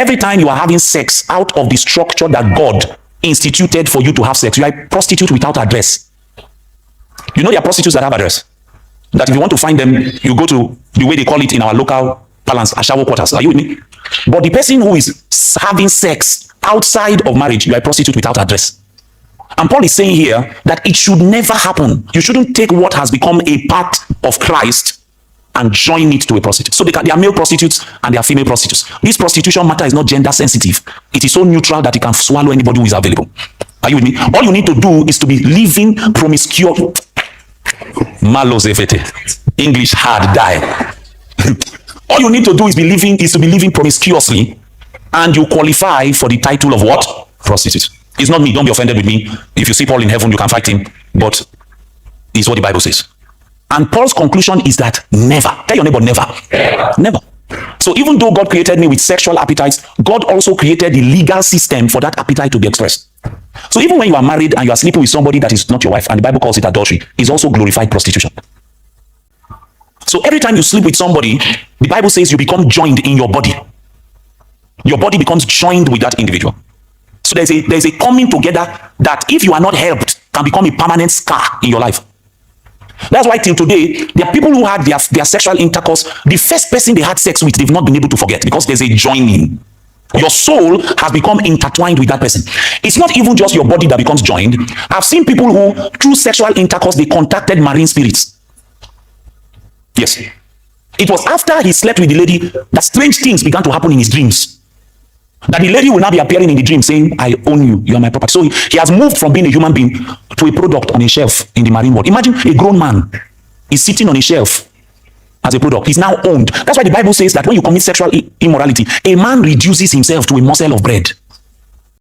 every time you are having sex out of the structure that God instituted for you to have sex, you are a prostitute without address. You know there are prostitutes that have address. That if you want to find them, you go to the way they call it in our local parlance, Ashawo quarters. Are you with me? But the person who is having sex outside of marriage, you are a prostitute without address. And Paul is saying here that it should never happen. You shouldn't take what has become a part of Christ and join it to a prostitute. So there are male prostitutes and there are female prostitutes. This prostitution matter is not gender sensitive. It is so neutral that it can swallow anybody who is available. Are you with me? All you need to do is to be living promiscuous. English hard die. All you need to do is to be living promiscuously, and you qualify for the title of what? Prostitute. It's not me. Don't be offended with me. If you see Paul in heaven, you can fight him. But it's what the Bible says. And Paul's conclusion is that never. Tell your neighbor, never. Never. So even though God created me with sexual appetites, God also created the legal system for that appetite to be expressed. So even when you are married and you are sleeping with somebody that is not your wife, and the Bible calls it adultery, is also glorified prostitution. So every time you sleep with somebody, the Bible says you become joined in your body. Your body becomes joined with that individual. So there's a coming together that, if you are not helped, can become a permanent scar in your life. That's why till today, there are people who had their sexual intercourse. The first person they had sex with, they've not been able to forget, because there's a joining. Your soul has become intertwined with that person. It's not even just your body that becomes joined. I've seen people who, through sexual intercourse, they contacted marine spirits. Yes. It was after he slept with the lady that strange things began to happen in his dreams. That the lady will now be appearing in the dream saying, I own you, you are my property. So he has moved from being a human being to a product on a shelf in the marine world. Imagine a grown man is sitting on a shelf as a product. He's now owned. That's why the Bible says that when you commit sexual immorality, a man reduces himself to a morsel of bread.